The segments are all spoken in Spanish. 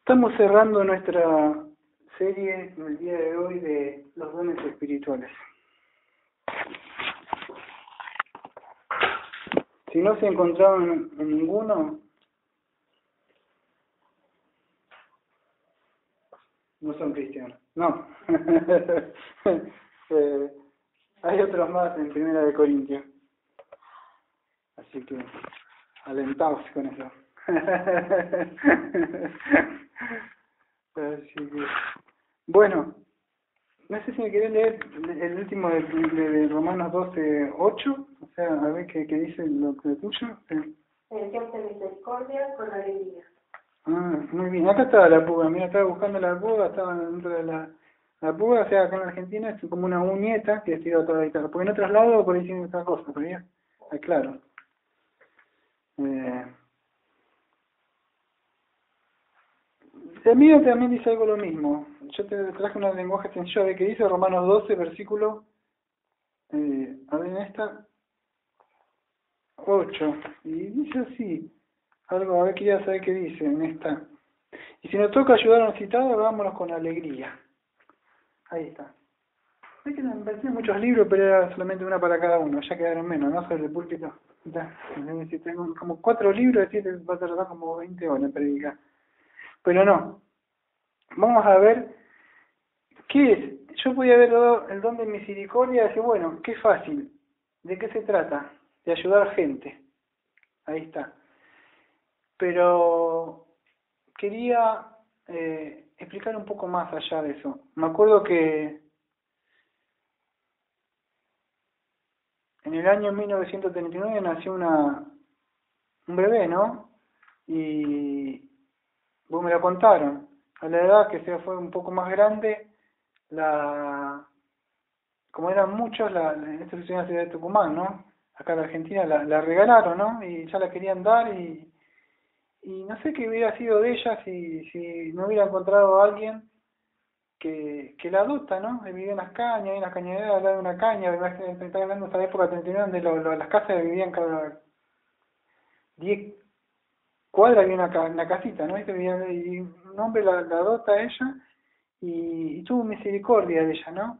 Estamos cerrando nuestra serie en el día de hoy de los dones espirituales. Si no se encontraron en ninguno, no son cristianos. No. Hay otros más en Primera de Corintios. Así que alentaos con eso. Así que, bueno, no sé si me querés leer el último de Romanos 12:8, o sea, a ver qué dice lo tuyo. Siempre misericordia con alegría. Ah, muy bien, acá estaba la púa, mira, estaba buscando la púa, estaba dentro de la púa, o sea, acá en Argentina es como una uñeta que estira toda la guitarra, porque en otros lados por ahí dicen otra cosa, pero ya, claro. El mío también dice algo lo mismo. Yo te traje un lenguaje sencillo de que dice Romanos 12, versículo, a ver en esta, 8. Y dice así, algo, a ver, quería saber qué dice en esta. Y si nos toca ayudar a un citado, hagámonos con alegría. Ahí está. Es que me parecían muchos libros, pero era solamente una para cada uno. Ya quedaron menos, ¿no? Sobre el púlpito. Si tengo como 4 libros, así te va a tardar como 20 horas predicar. Pero no. Vamos a ver qué es. Yo voy a ver el don de misericordia y decir, bueno, qué fácil. ¿De qué se trata? De ayudar gente. Ahí está. Pero quería explicar un poco más allá de eso. Me acuerdo que en el año 1939 nació un bebé, ¿no? Y vos me lo contaron. A la edad que se fue un poco más grande, como eran muchos, esta es una ciudad de Tucumán, ¿no? Acá en Argentina la regalaron, ¿no? Y ya la querían dar y no sé qué hubiera sido de ella si no hubiera encontrado a alguien que la adopta, ¿no? Vivía en las cañas, en las cañaderas, al lado de una caña, está hablando de esa época 39, donde las casas vivían cada 10 cuadras, había una casita, ¿no? Y un hombre la adopta a ella y tuvo misericordia de ella, ¿no?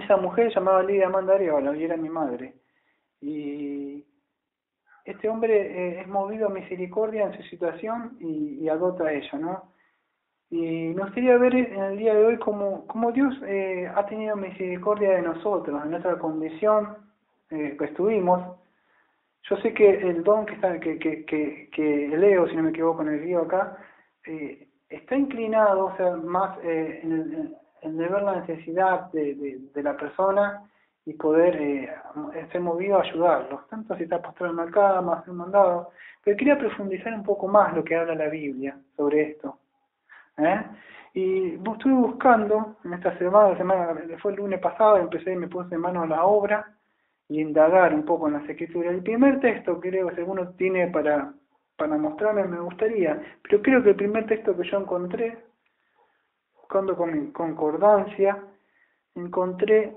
Esa mujer se llamaba Lidia Amanda Arevalo y era mi madre. Y este hombre es movido a misericordia en su situación y adopta a ella, ¿no? Y me gustaría ver en el día de hoy cómo Dios ha tenido misericordia de nosotros, en nuestra condición que estuvimos. Yo sé que el don que leo, si no me equivoco en el río acá, está inclinado, o sea, más en de ver la necesidad de la persona y poder ser movido a ayudarlos, tanto si está postrado en la cama, hacer un mandado. Pero quería profundizar un poco más lo que habla la Biblia sobre esto. Y estuve buscando en esta semana, fue el lunes pasado, me puse en mano a la obra y indagar un poco en las escrituras. El primer texto creo que si alguno tiene para mostrarme me gustaría, pero creo que el primer texto que yo encontré, buscando con concordancia, encontré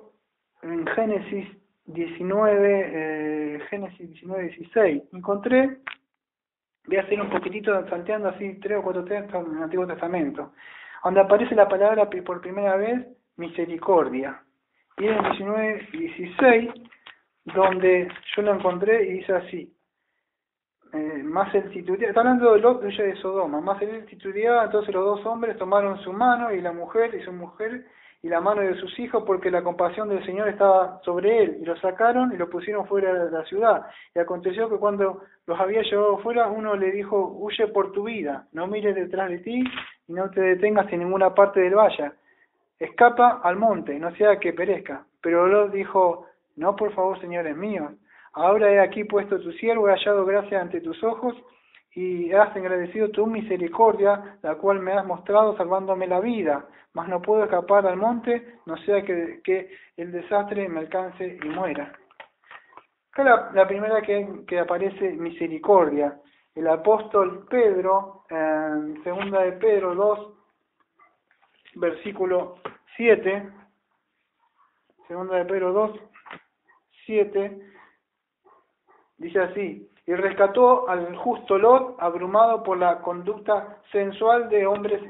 en Génesis 19:16. Encontré, voy a hacer un poquitito salteando así 3 o 4 textos en el Antiguo Testamento, donde aparece la palabra por primera vez misericordia. Y en el 19:16, donde yo lo encontré y dice así, más él titubeaba, está hablando de Lot y de Sodoma, más él titubeaba, entonces los dos hombres tomaron su mano y su mujer y la mano de sus hijos, porque la compasión del Señor estaba sobre él, y lo sacaron y lo pusieron fuera de la ciudad. Y aconteció que cuando los había llevado fuera, uno le dijo, huye por tu vida, no mires detrás de ti y no te detengas en ninguna parte del valle, escapa al monte, no sea que perezca. Pero Lot dijo, no, por favor, señores míos, ahora he aquí puesto tu siervo, he hallado gracia ante tus ojos, y has agradecido tu misericordia, la cual me has mostrado salvándome la vida, mas no puedo escapar al monte, no sea que el desastre me alcance y muera. Acá la primera que aparece, misericordia. El apóstol Pedro, en 2 de Pedro 2, versículo 7, 2 de Pedro 2, 7, dice así, y rescató al justo Lot, abrumado por la conducta sensual de hombres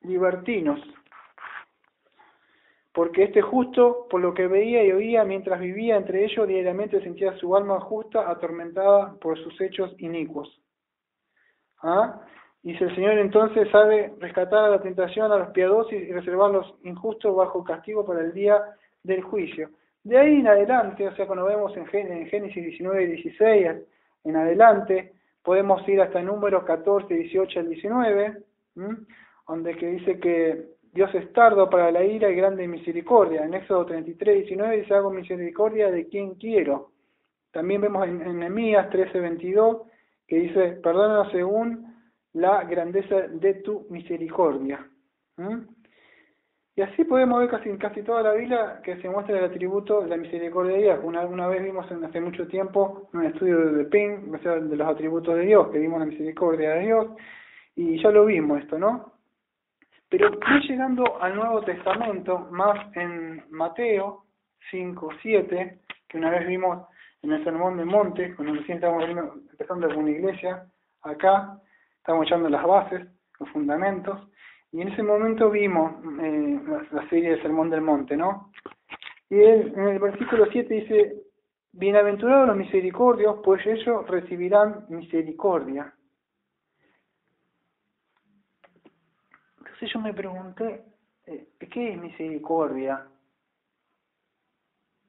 libertinos. Porque este justo, por lo que veía y oía mientras vivía entre ellos, diariamente sentía su alma justa atormentada por sus hechos inicuos. ¿Ah? Y si el Señor entonces sabe rescatar a la tentación a los piadosos y reservar a los injustos bajo castigo para el día del juicio. De ahí en adelante, o sea, cuando vemos en Génesis 19 y 16, en adelante, podemos ir hasta Números 14, 18 al 19, donde que dice que Dios es tardo para la ira y grande en misericordia. En Éxodo 33, 19 dice, hago misericordia de quien quiero. También vemos en Nehemías 13, 22, que dice, perdónanos según la grandeza de tu misericordia. Y así podemos ver casi toda la Biblia que se muestra el atributo de la misericordia de Dios. Una vez vimos hace mucho tiempo un estudio de Ping, o sea, de los atributos de Dios, que vimos la misericordia de Dios, y ya lo vimos esto, ¿no? Pero voy llegando al Nuevo Testamento, más en Mateo 5, 7, que una vez vimos en el Sermón del Monte, cuando recién estábamos empezando con una iglesia, acá estamos echando las bases, los fundamentos, y en ese momento vimos la serie del Sermón del Monte, ¿no? Y en el versículo 7 dice, bienaventurados los misericordios, pues ellos recibirán misericordia. Entonces yo me pregunté, ¿qué es misericordia?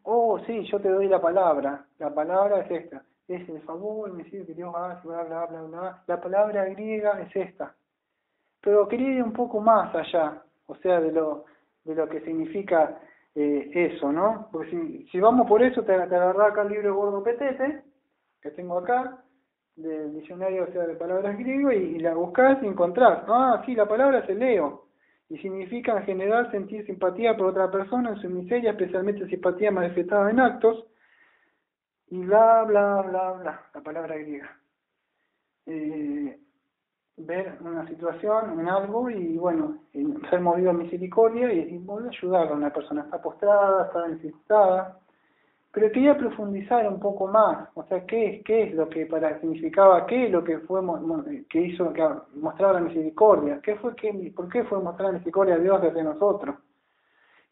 Oh, sí, yo te doy la palabra es esta, es el favor, el misericordia que Dios hace, bla, bla, bla, bla. La palabra griega es esta. Pero quería ir un poco más allá, o sea, de lo que significa eso, ¿no? Porque si vamos por eso, te agarrás acá el libro Gordo Petete, que tengo acá, del diccionario, o sea, de palabras griego, y la buscás y encontrás. Ah, sí, la palabra es eleo, y significa en general sentir simpatía por otra persona en su miseria, especialmente simpatía manifestada en actos, y bla, bla, bla, bla, la palabra griega. Ver una situación, en algo, y bueno, ser movido a misericordia y poder ayudar a una persona. Está postrada, está necesitada. Pero quería profundizar un poco más, o sea, qué es lo que significaba, qué es lo que fue que hizo que mostrar la misericordia, por qué fue mostrar la misericordia de Dios hacia nosotros.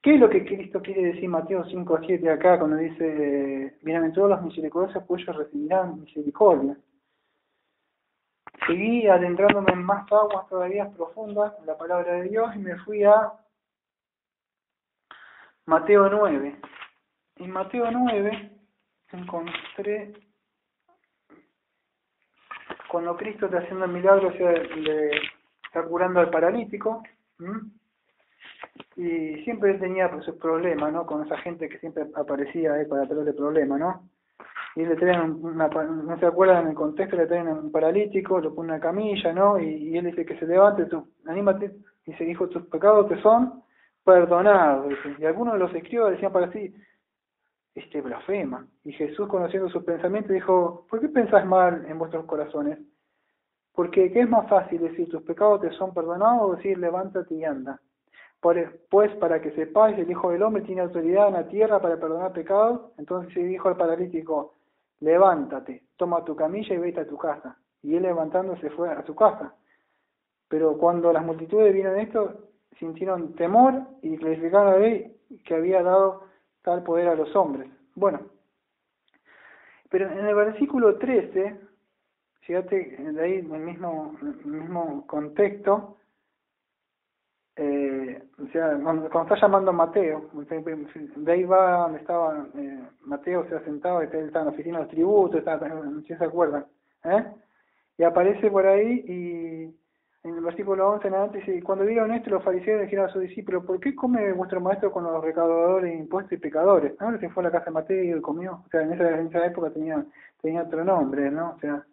¿Qué es lo que Cristo quiere decir Mateo 5, 7 acá cuando dice, bienaventurados los misericordiosos, pues ellos recibirán misericordia? Seguí adentrándome en más aguas todavía profundas en la palabra de Dios y me fui a Mateo 9. En Mateo 9 encontré cuando Cristo está haciendo el milagro, o sea, está curando al paralítico, y siempre tenía sus problemas, ¿no? Con esa gente que siempre aparecía para traerle problemas, ¿no? Y le traen no se acuerdan en el contexto, le traen un paralítico, lo ponen en una camilla, ¿no? Y él dice que se levante, anímate, y se dijo, tus pecados te son perdonados, dice. Y algunos de los escribas decían para sí, blasfema. Y Jesús, conociendo sus pensamientos, dijo, ¿por qué pensás mal en vuestros corazones? Porque ¿qué es más fácil decir, tus pecados te son perdonados, o decir, levántate y anda? Pues para que sepáis, el Hijo del Hombre tiene autoridad en la tierra para perdonar pecados. Entonces dijo al paralítico, levántate, toma tu camilla y vete a tu casa. Y él levantándose fue a su casa. Pero cuando las multitudes vieron esto, sintieron temor y glorificaron a la ley que había dado tal poder a los hombres. Bueno, pero en el versículo 13, fíjate, de ahí en el mismo contexto, o sea, cuando está llamando a Mateo, de ahí va donde estaba Mateo, se ha sentado, él estaba en la oficina de los tributos, si se acuerdan, y aparece por ahí, y en el versículo 11 en adelante dice, cuando vieron esto, los fariseos dijeron a sus discípulos, ¿por qué come vuestro maestro con los recaudadores de impuestos y pecadores? ¿No? Se fue a la casa de Mateo y comió, o sea, en esa época tenía otro nombre, ¿no? O sea,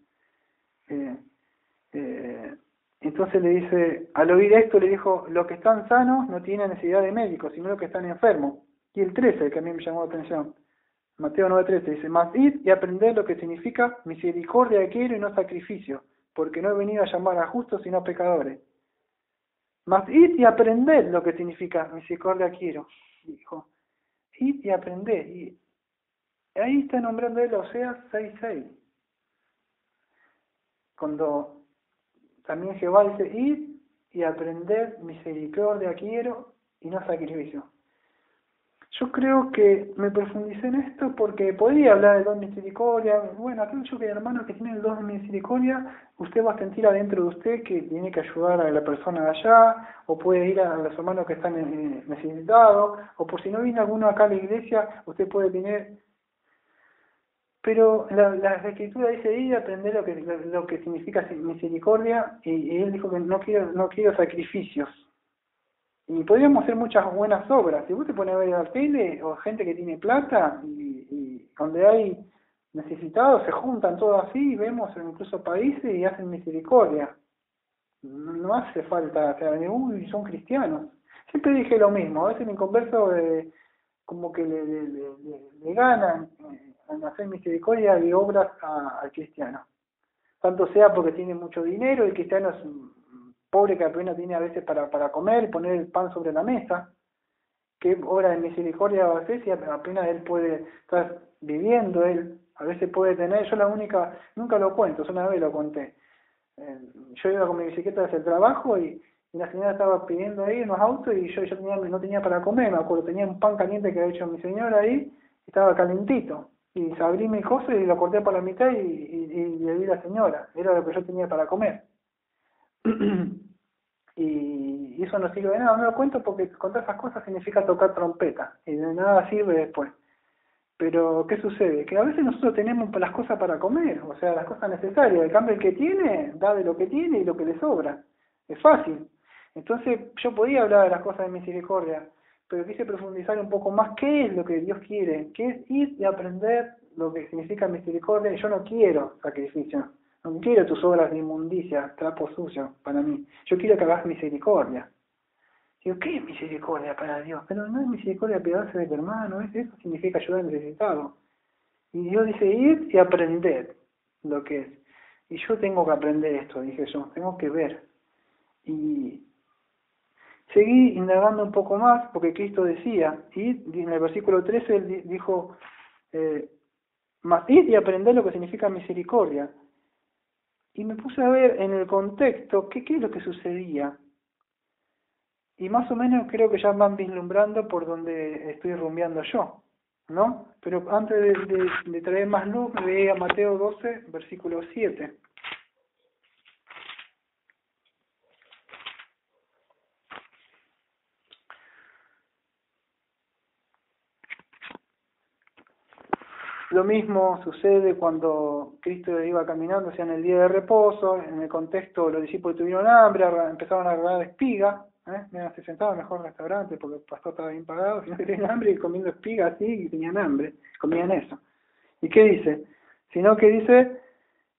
entonces le dice, al oír esto le dijo, los que están sanos no tienen necesidad de médicos, sino los que están enfermos. Y el 13, que a mí me llamó la atención, Mateo 9:13, dice, mas id y aprended lo que significa misericordia quiero y no sacrificio, porque no he venido a llamar a justos sino a pecadores. Mas id y aprended lo que significa misericordia quiero. Dijo, id y aprended. Y ahí está nombrando él Oseas 6:6. cuando también Jehová dice, id y aprender misericordia quiero y no sacrificio. Yo creo que me profundicé en esto porque podía hablar del don de misericordia. Bueno, aquellos que hermanos que tienen el don de misericordia, usted va a sentir adentro de usted que tiene que ayudar a la persona de allá, o puede ir a los hermanos que están necesitados, o por si no viene alguno acá a la iglesia, usted puede tener. Pero la escritura dice ir a aprender lo que significa misericordia, y él dijo que no quiero sacrificios. Y podríamos hacer muchas buenas obras. Si vos te pones a ver la tele, o gente que tiene plata, y donde hay necesitados, se juntan todos así, y vemos incluso países y hacen misericordia. No hace falta, o sea, uy, son cristianos. Siempre dije lo mismo, a veces me converso como que le ganan en hacer misericordia y obras al cristiano. Tanto sea porque tiene mucho dinero, el cristiano es pobre que apenas tiene a veces para comer y poner el pan sobre la mesa. ¿Qué obra de misericordia va a hacer si apenas él puede estar viviendo? Él a veces puede tener, yo nunca lo cuento, solo una vez lo conté. Yo iba con mi bicicleta hacia el trabajo y la señora estaba pidiendo ahí unos autos y yo no tenía para comer, me acuerdo, tenía un pan caliente que había hecho mi señora ahí, estaba calentito. Y abrí mi cosa y lo corté por la mitad y le di a la señora, era lo que yo tenía para comer. Y eso no sirve de nada, no lo cuento porque contar esas cosas significa tocar trompeta y de nada sirve después. Pero ¿qué sucede? Que a veces nosotros tenemos las cosas para comer, o sea, las cosas necesarias. En cambio el que tiene, da de lo que tiene y lo que le sobra. Es fácil. Entonces yo podía hablar de las cosas de misericordia, pero quise profundizar un poco más qué es lo que Dios quiere, que es ir y aprender lo que significa misericordia. Yo no quiero sacrificio. No quiero tus obras de inmundicia, trapo sucio para mí. Yo quiero que hagas misericordia. Digo, ¿qué es misericordia para Dios? Pero no es misericordia piadosa del hermano, eso significa ayudar al necesitado. Y Dios dice ir y aprender lo que es. Y yo tengo que aprender esto, dije yo, tengo que ver. Y seguí indagando un poco más, porque Cristo decía, y en el versículo 13 él dijo, id y aprender lo que significa misericordia. Y me puse a ver en el contexto qué es lo que sucedía. Y más o menos creo que ya van vislumbrando por donde estoy rumbeando yo, ¿no? Pero antes de traer más luz, leí a Mateo 12, versículo 7. Lo mismo sucede cuando Cristo iba caminando hacia en el día de reposo. En el contexto, los discípulos tuvieron hambre, empezaron a agarrar espiga. Se sentaban mejor en el restaurante porque el pastor estaba bien pagado, sino que tenían hambre y comiendo espiga así y tenían hambre, comían eso. ¿Y qué dice? Sino que dice,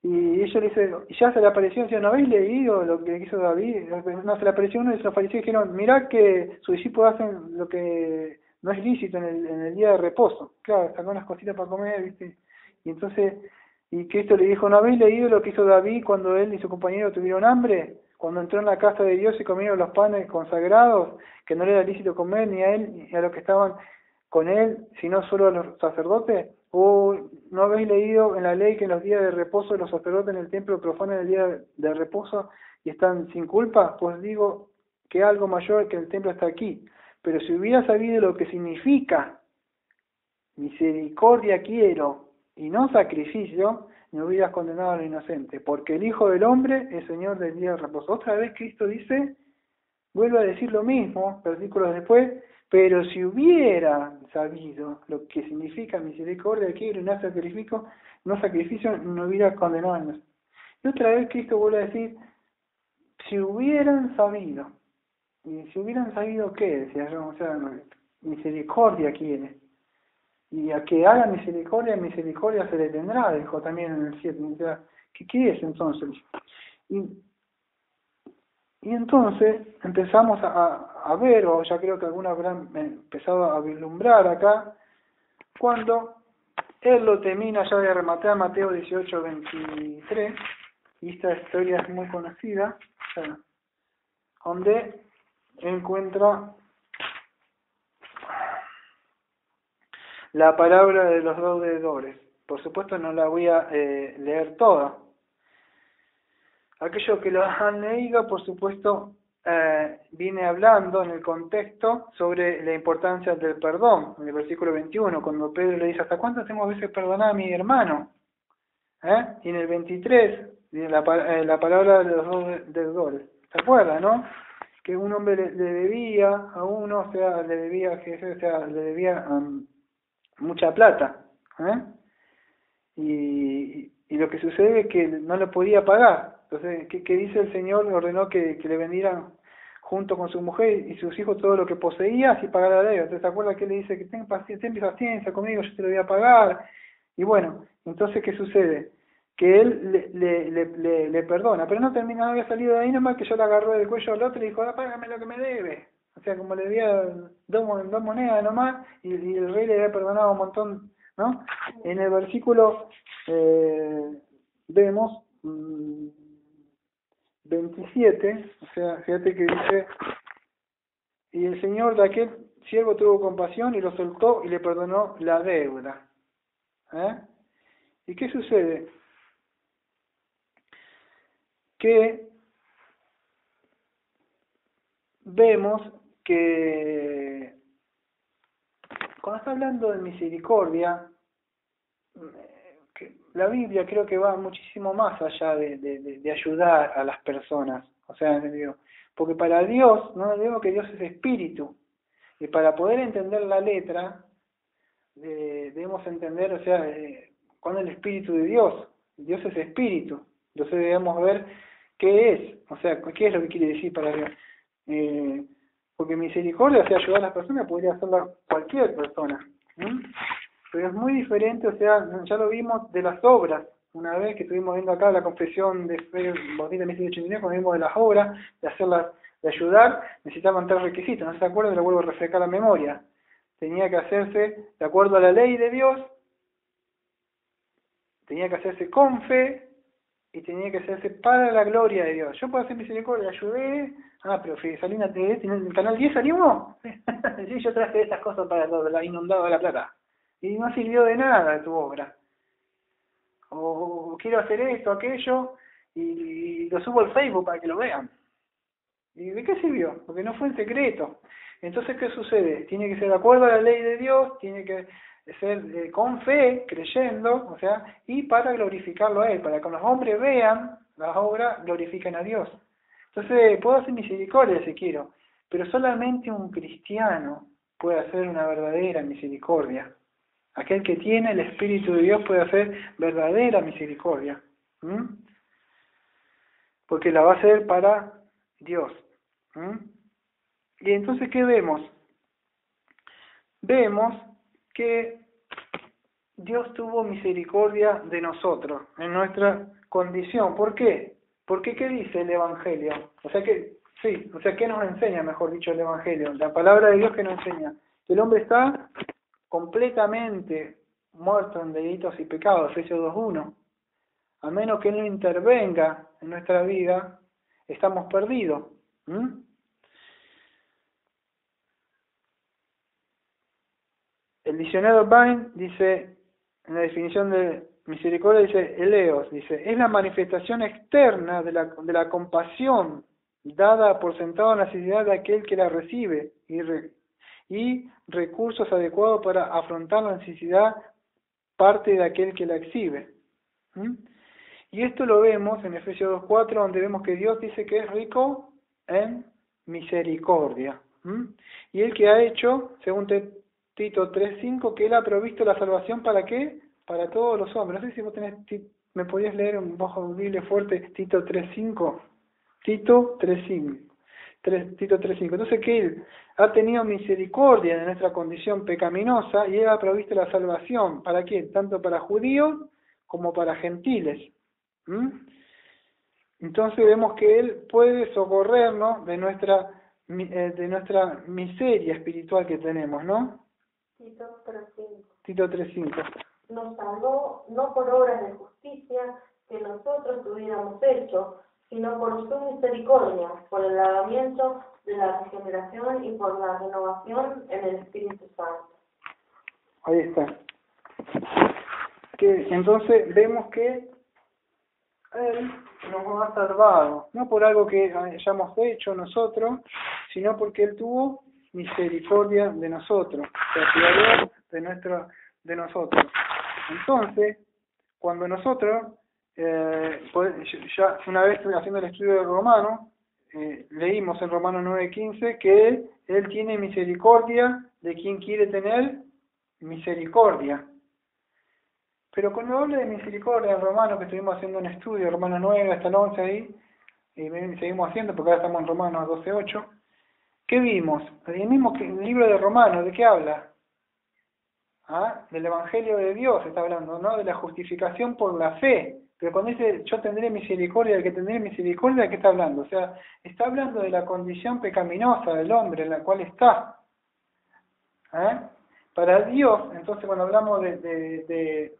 y ellos le dicen, y ya se le apareció, ¿no habéis leído lo que hizo David? No, se le apareció uno y se los fariseos dijeron, mirá que sus discípulos hacen lo que no es lícito en el día de reposo. Claro, sacó unas cositas para comer, ¿viste? Y entonces, y Cristo le dijo, ¿no habéis leído lo que hizo David cuando él y su compañero tuvieron hambre? Cuando entró en la casa de Dios y comieron los panes consagrados, que no le era lícito comer ni a él ni a los que estaban con él, sino solo a los sacerdotes. ¿O no habéis leído en la ley que en los días de reposo los sacerdotes en el templo profanan el día de reposo y están sin culpa? Pues digo que algo mayor que el templo está aquí. Pero si hubiera sabido lo que significa misericordia quiero y no sacrificio, me hubieras condenado a lo inocente, porque el Hijo del Hombre es Señor del día de reposo. Otra vez Cristo dice, vuelve a decir lo mismo, versículos después, pero si hubiera sabido lo que significa misericordia quiero y no sacrificio, no hubiera condenado a lo inocente. Y otra vez Cristo vuelve a decir, si hubieran sabido, y si hubieran sabido qué, decía yo, o sea, misericordia quiere. Y a que haga misericordia se le tendrá, dijo también en el 7. O sea, ¿qué es entonces? Y entonces empezamos a ver, o ya creo que algunos habrán empezado a vislumbrar acá, cuando él lo termina ya de rematar Mateo 18, 23, y esta historia es muy conocida, donde encuentra la palabra de los dos deudores. Por supuesto no la voy a leer toda, aquellos que lo han leído, por supuesto, viene hablando en el contexto sobre la importancia del perdón, en el versículo 21, cuando Pedro le dice, ¿hasta cuántas hemos veces perdonado a mi hermano? Y en el 23, la palabra de los dos deudores, ¿se acuerdan, no? Que un hombre le debía a uno, o sea, le debía a Jesús, o sea, le debía mucha plata, y lo que sucede es que no lo podía pagar. Entonces, ¿qué dice el Señor? Le ordenó que le vendieran junto con su mujer y sus hijos todo lo que poseía, así pagar la deuda. Entonces, ¿se acuerda que le dice que ten paciencia conmigo, yo te lo voy a pagar? Y bueno, entonces, ¿qué sucede? Que él le perdona, pero no había salido de ahí nomás, que yo le agarré del cuello al otro y le dijo, págame lo que me debe. O sea, como le debía dos monedas nomás, y el rey le había perdonado un montón, ¿no? En el versículo vemos 27, o sea, fíjate que dice, y el Señor de aquel siervo tuvo compasión y lo soltó y le perdonó la deuda. ¿Y qué sucede? Que vemos que cuando está hablando de misericordia, que la Biblia creo que va muchísimo más allá de ayudar a las personas. O sea, porque para Dios, no digo que Dios es espíritu, y para poder entender la letra, debemos entender, o sea, con el espíritu de Dios. Dios es espíritu. Entonces debemos ver qué es, o sea, qué es lo que quiere decir para Dios. Porque misericordia, o sea, ayudar a las personas, podría hacerla cualquier persona. Pero es muy diferente, o sea, ya lo vimos de las obras. Una vez que estuvimos viendo acá la confesión de fe, 1989, cuando vimos de las obras, de hacerlas, de ayudar, necesitaban 3 requisitos. ¿No se acuerdan? Lo vuelvo a refrescar la memoria. Tenía que hacerse de acuerdo a la ley de Dios, tenía que hacerse con fe, y tenía que hacerse para la gloria de Dios. Yo puedo hacer misericordia, ayudé, pero Salina TV, ¿en el canal 10 salimos? Sí, yo traje esas cosas para la inundado de la plata. Y no sirvió de nada de tu obra. O quiero hacer esto, aquello, y lo subo al Facebook para que lo vean. ¿Y de qué sirvió? Porque no fue en secreto. Entonces, ¿qué sucede? Tiene que ser de acuerdo a la ley de Dios, tiene que ser con fe, creyendo, o sea, y para glorificarlo a Él, para que los hombres vean las obras, glorifiquen a Dios. Entonces, puedo hacer misericordia si quiero, pero solamente un cristiano puede hacer una verdadera misericordia. Aquel que tiene el Espíritu de Dios puede hacer verdadera misericordia. Porque la va a hacer para Dios. Y entonces, ¿qué vemos? Vemos que Dios tuvo misericordia de nosotros, en nuestra condición. ¿Por qué? Porque ¿qué dice el Evangelio? ¿Qué nos enseña, mejor dicho, el Evangelio? La palabra de Dios que nos enseña. Que el hombre está completamente muerto en delitos y pecados, Efesios 2:1. A menos que Él no intervenga en nuestra vida, estamos perdidos. El diccionario Vine dice, en la definición de misericordia, dice, eleos, dice, es la manifestación externa de la compasión dada por sentado en la necesidad de aquel que la recibe y recursos adecuados para afrontar la necesidad parte de aquel que la exhibe. Y esto lo vemos en Efesios 2:4, donde vemos que Dios dice que es rico en misericordia. Y Él que ha hecho, según Tito 3:5, que Él ha provisto la salvación, ¿para qué? Para todos los hombres. No sé si vos me podías leer un bajo Biblia fuerte, Tito 3:5. Tito 3:5. Entonces que Él ha tenido misericordia de nuestra condición pecaminosa y Él ha provisto la salvación. ¿Para quién? Tanto para judíos como para gentiles. Entonces vemos que Él puede socorrernos de nuestra miseria espiritual que tenemos, ¿no? Tito 3:5. Nos salvó no por obras de justicia que nosotros hubiéramos hecho, sino por su misericordia, por el lavamiento de la regeneración y por la renovación en el Espíritu Santo. Ahí está. Entonces vemos que Él nos ha salvado, no por algo que hayamos hecho nosotros, sino porque Él tuvo misericordia de nosotros, se apiadó de nosotros. Entonces, cuando nosotros, ya una vez haciendo el estudio de Romano, leímos en Romanos 9:15 que Él tiene misericordia de quien quiere tener misericordia. Pero cuando habla de misericordia en Romanos, que estuvimos haciendo un estudio, Romanos 9 hasta el 11 ahí, y seguimos haciendo porque ahora estamos en Romanos 12:8, ¿qué vimos? El mismo libro de Romanos, ¿de qué habla? Del Evangelio de Dios está hablando, ¿no? De la justificación por la fe. Pero cuando dice yo tendré misericordia del que tendré misericordia, ¿de qué está hablando? O sea, está hablando de la condición pecaminosa del hombre en la cual está. Para Dios, entonces cuando hablamos de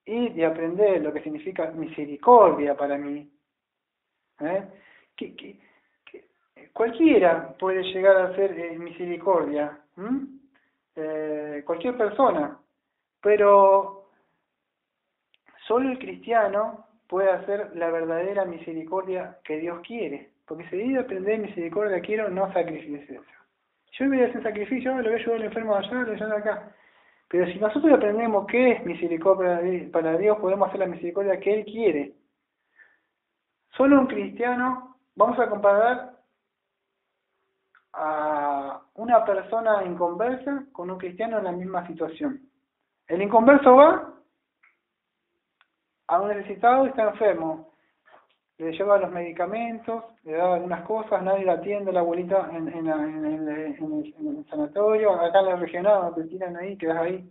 ir y aprender lo que significa misericordia para mí, que cualquiera puede llegar a hacer misericordia, cualquier persona, pero solo el cristiano puede hacer la verdadera misericordia que Dios quiere, porque si ir a aprender misericordia quiero, no sacrificio. Yo voy a hacer sacrificio, le voy a ayudar al enfermo allá, le voy a ayudar acá. Pero si nosotros aprendemos qué es misericordia para Dios, podemos hacer la misericordia que Él quiere. Solo un cristiano, vamos a comparar a una persona inconversa con un cristiano en la misma situación. El inconverso va a un necesitado y está enfermo. Le lleva los medicamentos, le da algunas cosas, nadie la atiende, la abuelita en el sanatorio, acá en la regional, te tiran ahí, quedas ahí.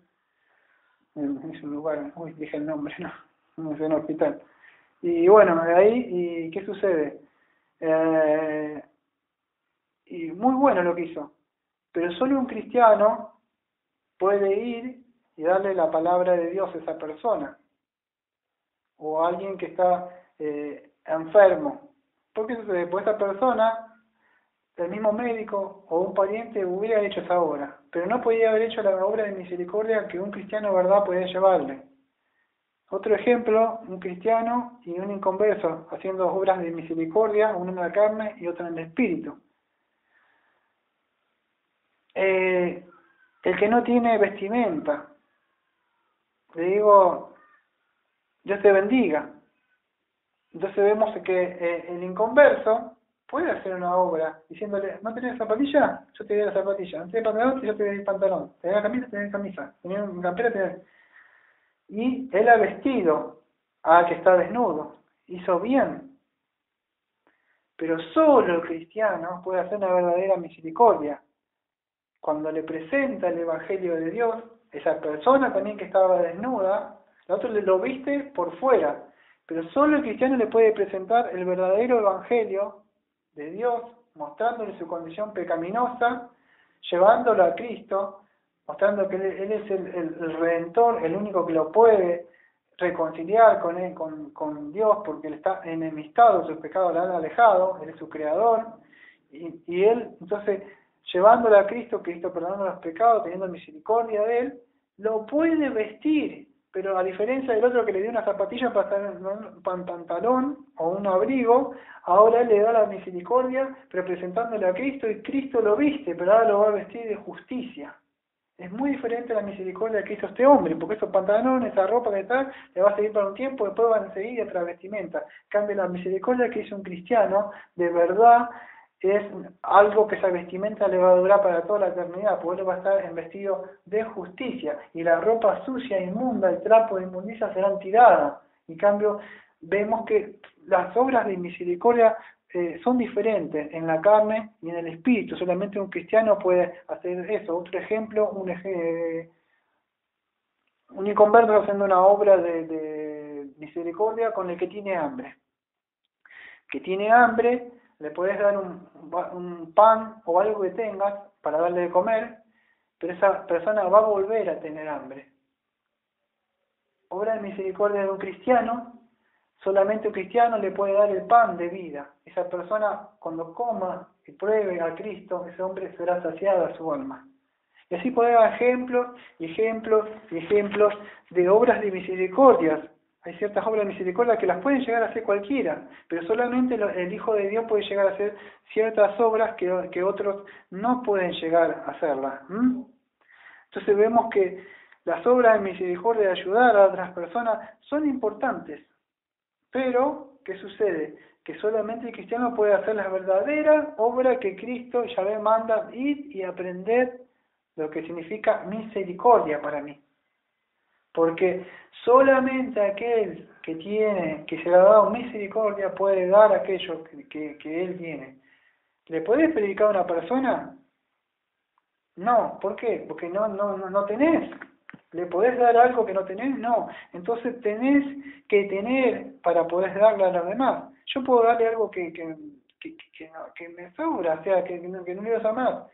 Es un lugar, uy, dije el nombre, no es un hospital. Y bueno, de ahí, ¿y qué sucede? Y muy bueno lo que hizo. Pero solo un cristiano puede ir y darle la palabra de Dios a esa persona. O a alguien que está enfermo. ¿Por qué sucede? Pues esa persona, el mismo médico o un pariente hubiera hecho esa obra, pero no podía haber hecho la obra de misericordia que un cristiano, ¿verdad?, podía llevarle. Otro ejemplo, un cristiano y un inconverso haciendo obras de misericordia, uno en la carne y otro en el espíritu. El que no tiene vestimenta, le digo, Dios te bendiga. Entonces vemos que el inconverso puede hacer una obra diciéndole, ¿no tenés zapatilla? Yo te doy la zapatilla. ¿No tenés pantalón? Yo te doy el pantalón. ¿Tenés la camisa? Tenés camisa. ¿Tenés una campera? Tenés. Y él ha vestido a que está desnudo. Hizo bien. Pero solo el cristiano puede hacer una verdadera misericordia. Cuando le presenta el Evangelio de Dios, esa persona también que estaba desnuda, el otro lo viste por fuera. Pero solo el cristiano le puede presentar el verdadero Evangelio de Dios, mostrándole su condición pecaminosa, llevándolo a Cristo, mostrando que Él es el Redentor, el único que lo puede reconciliar con Dios, porque Él está enemistado, sus pecados lo han alejado, Él es su Creador, y Él, entonces, llevándolo a Cristo, Cristo perdonando los pecados, teniendo misericordia de Él, lo puede vestir. Pero a diferencia del otro que le dio una zapatilla para un pantalón o un abrigo, ahora él le da la misericordia representándole a Cristo y Cristo lo viste, pero ahora lo va a vestir de justicia. Es muy diferente la misericordia que hizo este hombre, porque esos pantalones, esa ropa que tal, le va a seguir para un tiempo, después van a seguir otra vestimenta. Cambia la misericordia que hizo un cristiano, de verdad, es algo que esa vestimenta le va a durar para toda la eternidad, porque él va a estar en vestido de justicia, y la ropa sucia, inmunda, el trapo de inmundicia serán tiradas. En cambio, vemos que las obras de misericordia son diferentes en la carne y en el espíritu. Solamente un cristiano puede hacer eso. Otro ejemplo, un inconverso haciendo una obra de misericordia con el que tiene hambre. Que tiene hambre, le puedes dar un pan o algo que tengas para darle de comer, pero esa persona va a volver a tener hambre. Obra de misericordia de un cristiano, solamente un cristiano le puede dar el pan de vida. Esa persona, cuando coma y pruebe a Cristo, ese hombre será saciado a su alma. Y así puede dar ejemplos y ejemplos y ejemplos de obras de misericordia Hay ciertas obras de misericordia que las pueden llegar a hacer cualquiera, pero solamente el Hijo de Dios puede llegar a hacer ciertas obras que otros no pueden llegar a hacerlas. Entonces vemos que las obras de misericordia de ayudar a otras personas son importantes. Pero, ¿qué sucede? Que solamente el cristiano puede hacer la verdadera obra que Cristo ya le manda, ir y aprender lo que significa misericordia para mí. Porque solamente aquel que se le ha dado misericordia puede dar aquello que él tiene. ¿Le podés predicar a una persona? No, ¿por qué? Porque no tenés. ¿Le podés dar algo que no tenés? No. Entonces tenés que tener para poder darle a los demás. Yo puedo darle algo que me sobra, o sea, que no le voy a usar más.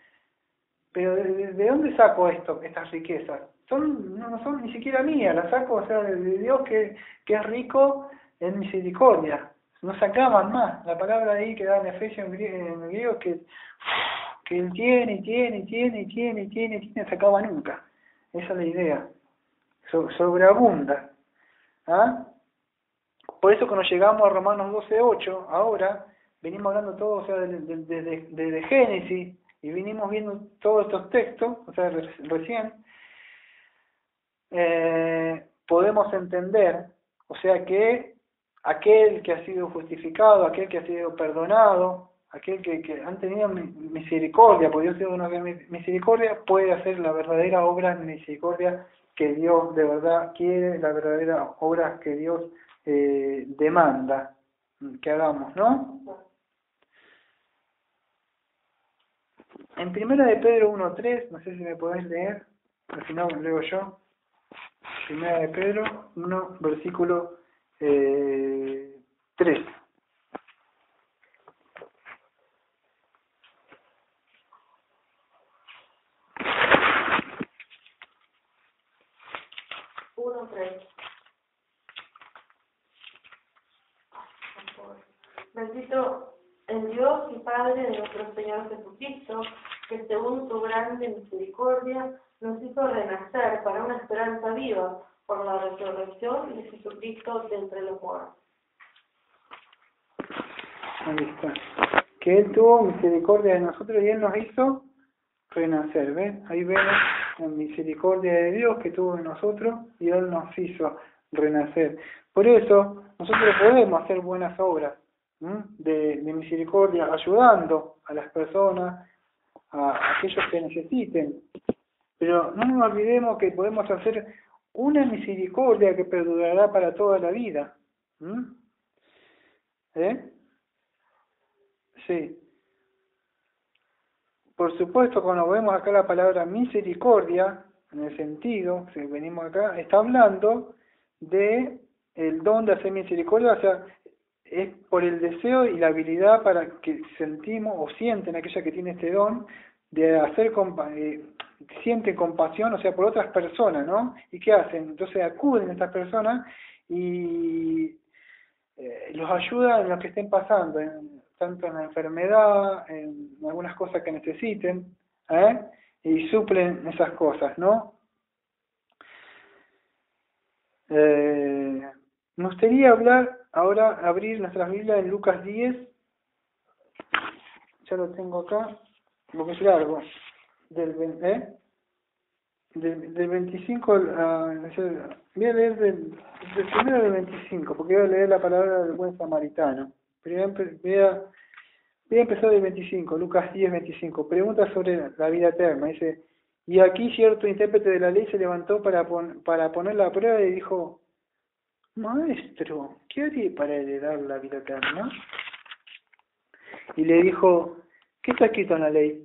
Pero ¿de dónde saco estas riquezas? No son ni siquiera mías, las saco, o sea, de Dios que es rico en misericordia. No sacaban más. La palabra ahí que da en Efesios en griego es que él tiene, no sacaba nunca. Esa es la idea. Sobreabunda. ¿Ah? Por eso cuando llegamos a Romanos 12:8, ahora venimos hablando todo, o sea, desde Génesis, y vinimos viendo todos estos textos, o sea, recién, podemos entender, o sea, que aquel que ha sido justificado, aquel que ha sido perdonado, aquel que han tenido misericordia, porque Dios tiene una misericordia, puede hacer la verdadera obra de misericordia que Dios de verdad quiere, la verdadera obra que Dios demanda que hagamos, ¿no? En Primera de Pedro 1:3, no sé si me podés leer, al final lo leo yo. Primera de Pedro 1, versículo 3. Bendito el Dios y Padre de nuestro Señor Jesucristo, que según su grande misericordia nos hizo renacer para una esperanza viva por la resurrección de Jesucristo de entre los muertos. Ahí está. Que Él tuvo misericordia de nosotros y Él nos hizo renacer, ¿ven? Ahí vemos la misericordia de Dios que tuvo en nosotros y Él nos hizo renacer. Por eso nosotros podemos hacer buenas obras de misericordia, ayudando a las personas, a aquellos que necesiten. Pero no nos olvidemos que podemos hacer una misericordia que perdurará para toda la vida. Sí. Por supuesto, cuando vemos acá la palabra misericordia, en el sentido, si venimos acá, está hablando de el don de hacer misericordia, o sea, es por el deseo y la habilidad para que sentimos o sienten aquella que tiene este don de hacer sienten compasión, o sea, por otras personas, ¿no? ¿Y qué hacen? Entonces acuden a estas personas y los ayudan en lo que estén pasando, tanto en la enfermedad, en algunas cosas que necesiten, y suplen esas cosas, ¿no? Me gustaría abrir nuestras Biblias en Lucas 10, ya lo tengo acá, porque es largo, del 25 voy a leer del primero del 25, porque voy a leer la palabra del buen samaritano. Pero voy a empezar del 25, Lucas 10, 25. Pregunta sobre la vida eterna. Dice, y aquí cierto intérprete de la ley se levantó para ponerla a prueba y dijo, Maestro, ¿qué haré para heredar la vida eterna? Y le dijo, ¿qué está escrito en la ley?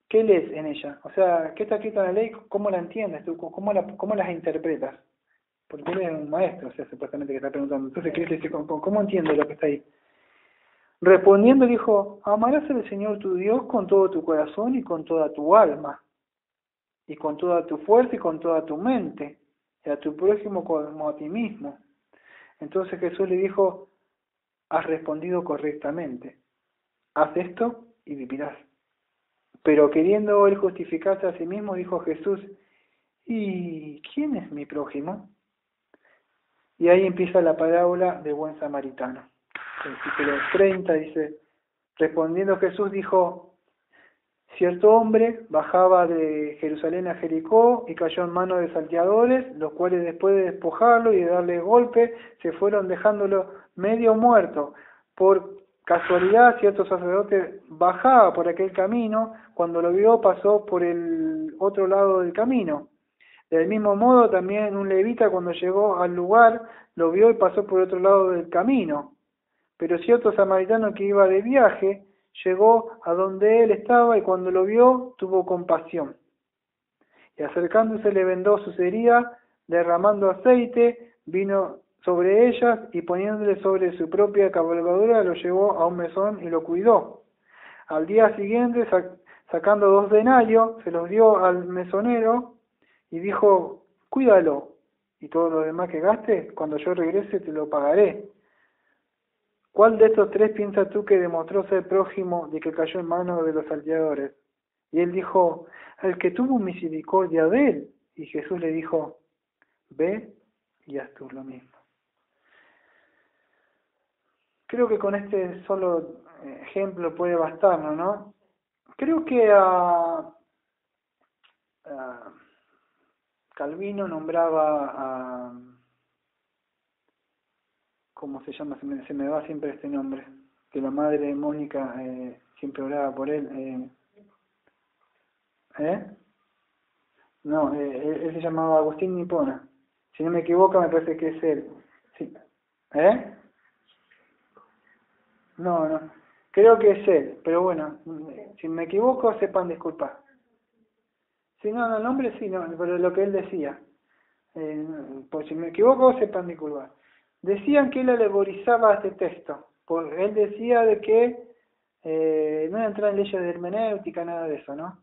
¿Qué lees en ella? O sea, ¿qué está escrito en la ley? ¿Cómo la entiendes tú? ¿Cómo las interpretas? Porque él es un maestro, o sea, supuestamente que está preguntando. Entonces, ¿qué dice? ¿Cómo entiendes lo que está ahí? Respondiendo dijo, amarás al Señor tu Dios con todo tu corazón y con toda tu alma, y con toda tu fuerza y con toda tu mente, y a tu prójimo como a ti mismo. Entonces Jesús le dijo, has respondido correctamente, haz esto y vivirás. Pero queriendo él justificarse a sí mismo, dijo Jesús, ¿y quién es mi prójimo? Y ahí empieza la parábola del buen samaritano. Versículo 30 dice, respondiendo Jesús dijo, cierto hombre bajaba de Jerusalén a Jericó y cayó en manos de salteadores, los cuales después de despojarlo y de darle golpe, se fueron dejándolo medio muerto. Por casualidad, cierto sacerdote bajaba por aquel camino, cuando lo vio pasó por el otro lado del camino. Del mismo modo, también un levita cuando llegó al lugar, lo vio y pasó por otro lado del camino. Pero cierto samaritano que iba de viaje, llegó a donde él estaba y cuando lo vio, tuvo compasión. Y acercándose le vendó sus heridas, derramando aceite, vino sobre ellas y poniéndole sobre su propia cabalgadura, lo llevó a un mesón y lo cuidó. Al día siguiente, sacando 2 denarios, se los dio al mesonero y dijo, cuídalo, y todo lo demás que gaste, cuando yo regrese te lo pagaré. ¿Cuál de estos 3 piensas tú que demostró ser prójimo de que cayó en manos de los salteadores? Y él dijo, el que tuvo misericordia de él. Y Jesús le dijo, ve y haz tú lo mismo. Creo que con este solo ejemplo puede bastarnos, ¿no? Creo que Calvino nombraba a... ¿Cómo se llama? Se me va siempre este nombre. Que la madre de Mónica siempre oraba por él. No, él se llamaba Agustín Nipona. Si no me equivoco, me parece que es él. Sí. No. Creo que es él. Pero bueno, si me equivoco, sepan disculpar. Sí, no, el nombre sí, no, pero lo que él decía. Pues si me equivoco, sepan disculpar. Decían que él alegorizaba este texto. Él decía de que no entra en leyes de hermenéutica, nada de eso, ¿no?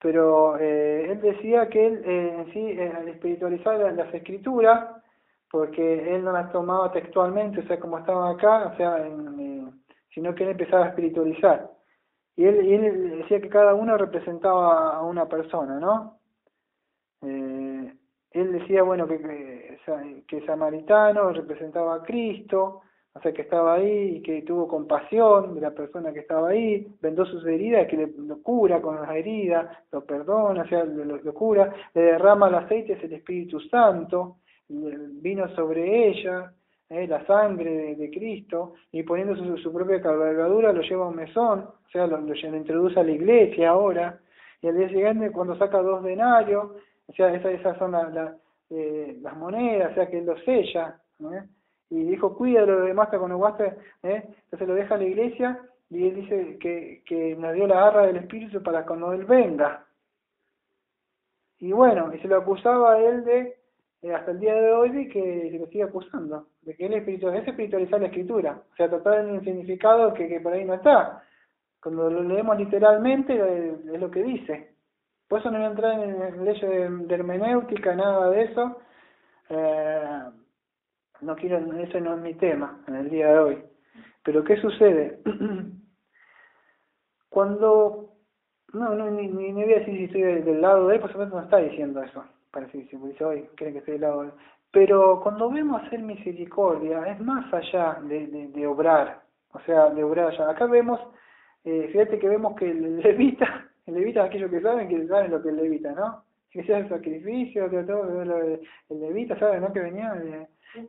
Pero él decía que él en sí al espiritualizar las escrituras, porque él no las tomaba textualmente, o sea, como estaban acá, o sea, sino que él empezaba a espiritualizar. Y él decía que cada uno representaba a una persona, ¿no? Él decía, bueno, que Samaritano representaba a Cristo, o sea, que estaba ahí y que tuvo compasión de la persona que estaba ahí, vendó sus heridas, que lo cura con las heridas, lo perdona, o sea, lo cura, le derrama el aceite, es el Espíritu Santo, vino sobre ella, la sangre de Cristo, y poniendo su propia cabalgadura lo lleva a un mesón, o sea, lo introduce a la iglesia ahora, y al día siguiente cuando saca 2 denarios, o sea, esas son las monedas, o sea, que él lo sella, y dijo, cuídalo de más cuando guaste, entonces lo deja a la iglesia, y él dice que nos dio la garra del Espíritu para cuando él venga. Y bueno, y se lo acusaba a él hasta el día de hoy, de que se lo sigue acusando, de que él es espiritualizar la escritura, o sea, tratar en un significado que por ahí no está. Cuando lo leemos literalmente, es lo que dice. Por eso no voy a entrar en leyes de hermenéutica, nada de eso. No quiero, ese no es mi tema en el día de hoy. Pero ¿qué sucede? Cuando, ni voy a decir si estoy del lado de él, por supuesto no está diciendo eso. Parece que dice hoy, creen que estoy del lado de él. Pero cuando vemos hacer misericordia, es más allá de obrar. O sea, de obrar allá. Acá vemos, fíjate que vemos que el levita es aquellos que saben lo que es levita, ¿no? Que sea el sacrificio, que todo, el levita, ¿saben, no? Que venía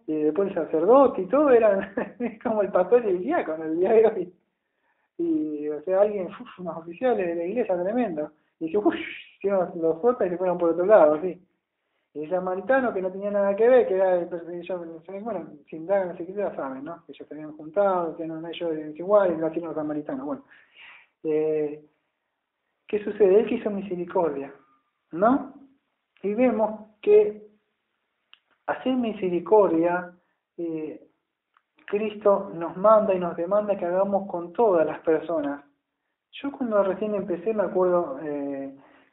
después el sacerdote y todo, eran como el pastor y el diácono el día de hoy. Y, o sea, unos oficiales de la iglesia tremendo. Y dice, los fotos y se fueron por otro lado, así. Y el samaritano, que no tenía nada que ver, que era bueno, sin dar en la escritura saben, ¿no? Ellos se habían juntado, tienen ellos igual, y lo hacían los samaritanos. Bueno, ¿qué sucede? Él que hizo misericordia, ¿no? Y vemos que hacer misericordia, Cristo nos manda y nos demanda que hagamos con todas las personas. Yo cuando recién empecé me acuerdo,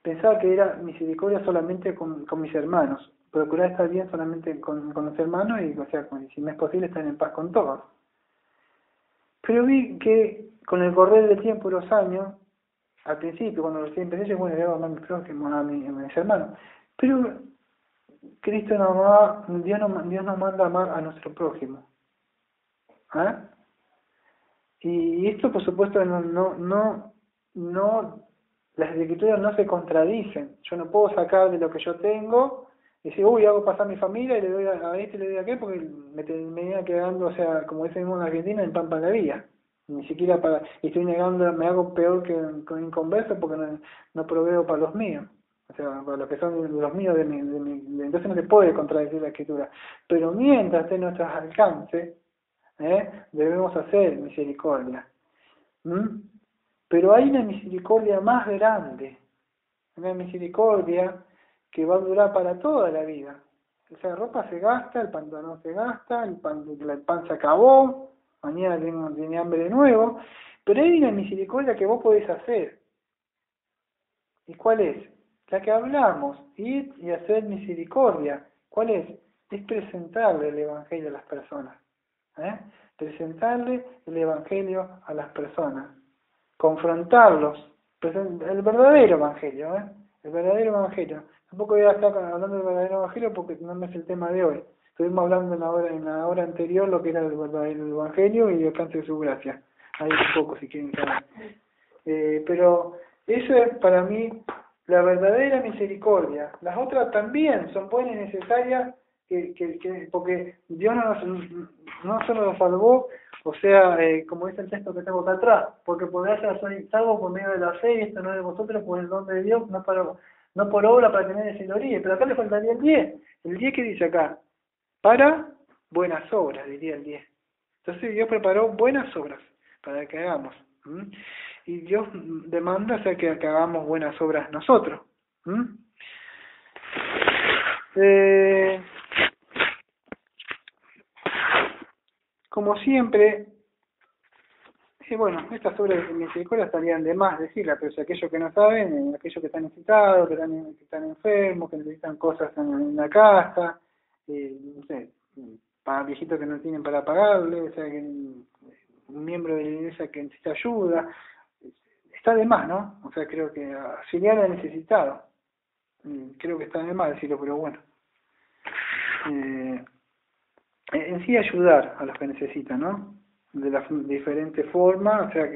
pensaba que era misericordia solamente con mis hermanos, procurar estar bien solamente con los hermanos y, o sea, si me es posible, estar en paz con todos. Pero vi que con el correr del tiempo y los años, al principio, cuando recién empecé, yo, bueno, le hago a mis prójimos, a mis hermanos, pero Dios nos manda a amar a nuestro prójimo. ¿Ah? Y esto, por supuesto, las escrituras no se contradicen. Yo no puedo sacar de lo que yo tengo y decir, uy, hago pasar a mi familia y le doy a este y le doy a aquel, porque me termina quedando, o sea, como dicen en Argentina, en pan para la vida. Ni siquiera para, y estoy negando, me hago peor que un inconverso porque no proveo para los míos. O sea, para los que son los míos entonces no se puede contradecir la escritura. Pero mientras esté en nuestros alcances, debemos hacer misericordia. ¿Mm? Pero hay una misericordia más grande, una misericordia que va a durar para toda la vida. O sea, la ropa se gasta, el pantalón se gasta, el pan se acabó, mañana tiene hambre de nuevo, pero hay una misericordia que vos podés hacer. ¿Y cuál es? La que hablamos, ir y hacer misericordia. ¿Cuál es? Es presentarle el Evangelio a las personas. Presentarle el Evangelio a las personas. Confrontarlos. El verdadero Evangelio, el verdadero Evangelio. Tampoco voy a estar hablando del verdadero Evangelio porque no es el tema de hoy. Estuvimos hablando en la hora anterior lo que era el verdadero Evangelio y el alcance de su gracia. Ahí un poco si quieren saber. Pero eso es para mí la verdadera misericordia. Las otras también son buenas y necesarias porque Dios no solo nos salvó, o sea, como dice el texto que tengo acá atrás, porque podrás ser salvo por medio de la fe, y esto no es de vosotros, por el don de Dios, no por obra para tener el señorío. Pero acá le faltaría el 10. El 10 que dice acá, para buenas obras, diría el 10. Entonces Dios preparó buenas obras para que hagamos. Y Dios demanda, o sea, que hagamos buenas obras nosotros. Como siempre, bueno, estas obras de misericordia estarían de más decirlas, pero si aquellos que no saben, aquellos que están necesitados, que están enfermos, que necesitan cosas en la casa, no sé, para viejitos que no tienen para pagarle, o sea, que un miembro de la iglesia que necesita ayuda, está de más, ¿no? O sea, creo que auxiliar al necesitado, creo que está de más decirlo, pero bueno. En sí ayudar a los que necesitan, ¿no? De las diferentes formas, o sea,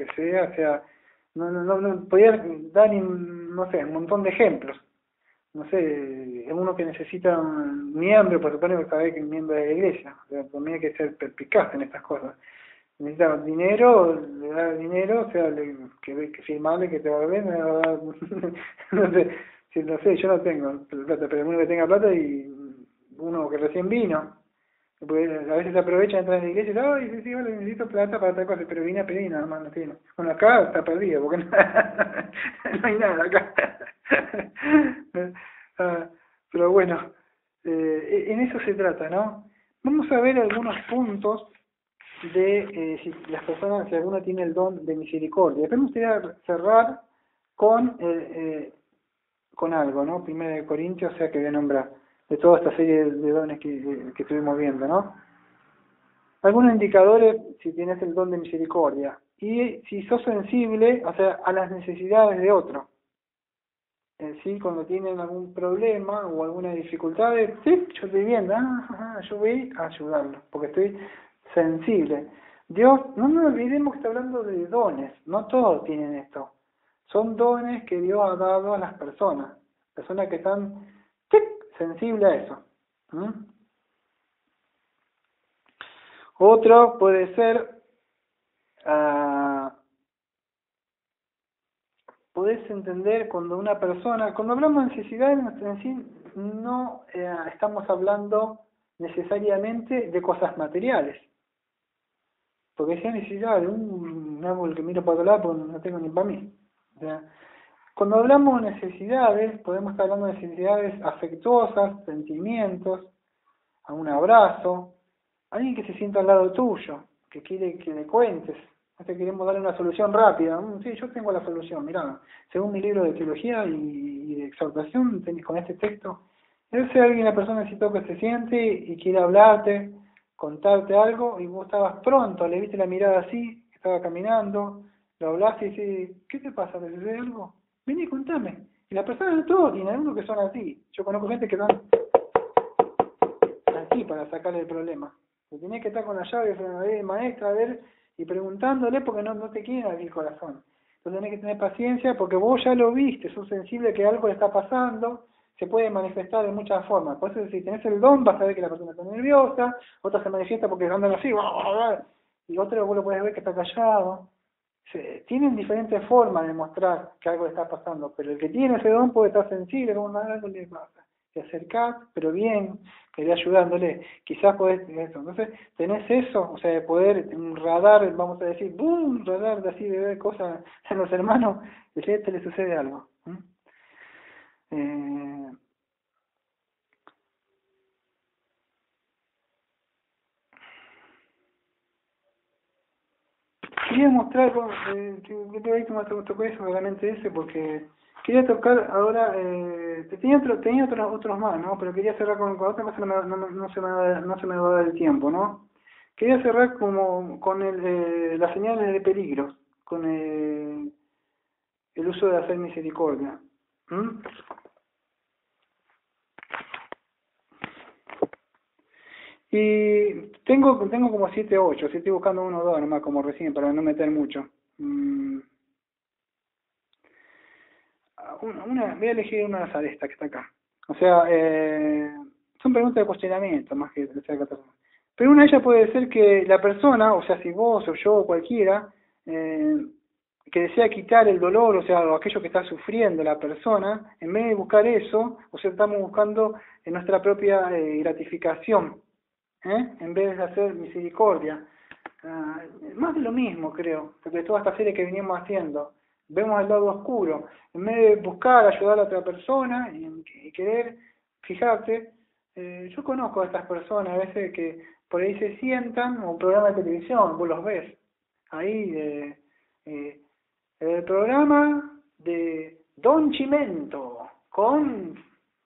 no podría dar, no sé, un montón de ejemplos. No sé, uno que necesita un miembro, por supuesto que sabe que es miembro de la iglesia, o sea, también hay que ser perspicaz en estas cosas. Necesita dinero, le da dinero, o sea, que firmarle que te va a ver, me va a dar, no sé, yo no tengo plata, pero uno que tenga plata y uno que recién vino, porque a veces se aprovecha, entra en la iglesia y dice, ay, sí, vale, necesito plata para tal cosa, pero vine a pedir y nada más no tiene. Bueno, acá está perdido, porque no hay nada acá. Pero bueno, en eso se trata, ¿no? Vamos a ver algunos puntos de si las personas, si alguno tiene el don de misericordia. Después me gustaría cerrar con algo, ¿no? Primera de Corintios, o sea, que voy a nombrar, de toda esta serie de dones que estuvimos viendo, ¿no? Algunos indicadores si tienes el don de misericordia y si sos sensible, o sea, a las necesidades de otro. Sí, cuando tienen algún problema o alguna dificultad, sí, yo estoy viendo, yo voy a ayudarlo, porque estoy sensible. Dios, no nos olvidemos que está hablando de dones, no todos tienen esto. Son dones que Dios ha dado a las personas que están sensibles a eso. Otro puede ser, podés entender cuando una persona, cuando hablamos de necesidades en sí, no estamos hablando necesariamente de cosas materiales. Porque si hay necesidad de un árbol que miro para otro lado, pues no tengo ni para mí. O sea, cuando hablamos de necesidades, podemos estar hablando de necesidades afectuosas, sentimientos, a un abrazo, alguien que se sienta al lado tuyo, que quiere que le cuentes. Queremos darle una solución rápida. Sí, yo tengo la solución. Mirá, según mi libro de teología y de exhortación, con este texto, si alguien, la persona necesita que se siente y quiere hablarte, contarte algo, y vos estabas pronto, le viste la mirada así, estaba caminando, lo hablaste y dices, ¿qué te pasa? ¿Te sucede algo? Vení, contame. Y la persona de todo tiene algunos que son así. Yo conozco gente que son así para sacarle el problema. Tenés que estar con la llave de maestra, a ver, y preguntándole porque no te quieren abrir el corazón. Entonces tenés que tener paciencia porque vos ya lo viste, sos sensible que algo le está pasando, se puede manifestar de muchas formas. Por eso si tenés el don vas a ver que la persona está nerviosa, otra se manifiesta porque andan así, y otro vos lo podés ver que está callado. Tienen diferentes formas de mostrar que algo le está pasando, pero el que tiene ese don puede estar sensible, como algo le pasa. Te acercás, pero bien, querés ayudándole. Quizás podés tener eso. Entonces, tenés eso, o sea, de poder, un radar, vamos a decir, ¡boom! Radar de así, de ver cosas en los hermanos, y a este le sucede algo. Quería mostrar, tocó eso, realmente ese, porque quería tocar ahora, tenía otros más, ¿no? Pero quería cerrar con otra cosa, no se me va a dar el tiempo, ¿no? Quería cerrar con las señales de peligro, con el uso de hacer misericordia. Y tengo como 7, 8, si estoy buscando 1 o 2 nomás, como recién, para no meter mucho. Voy a elegir una de estas que está acá. O sea, son preguntas de cuestionamiento más que de ser. Pero una de ellas puede ser que la persona, o sea, si vos o yo o cualquiera, que desea quitar el dolor, o sea, aquello que está sufriendo la persona, en vez de buscar eso, o sea, estamos buscando nuestra propia gratificación, en vez de hacer misericordia. Más de lo mismo, creo, porque toda esta serie que venimos haciendo, vemos el lado oscuro, en vez de buscar ayudar a otra persona y querer, fijarte, yo conozco a estas personas a veces que por ahí se sientan, o un programa de televisión, vos los ves, ahí, el programa de Don Chimento, con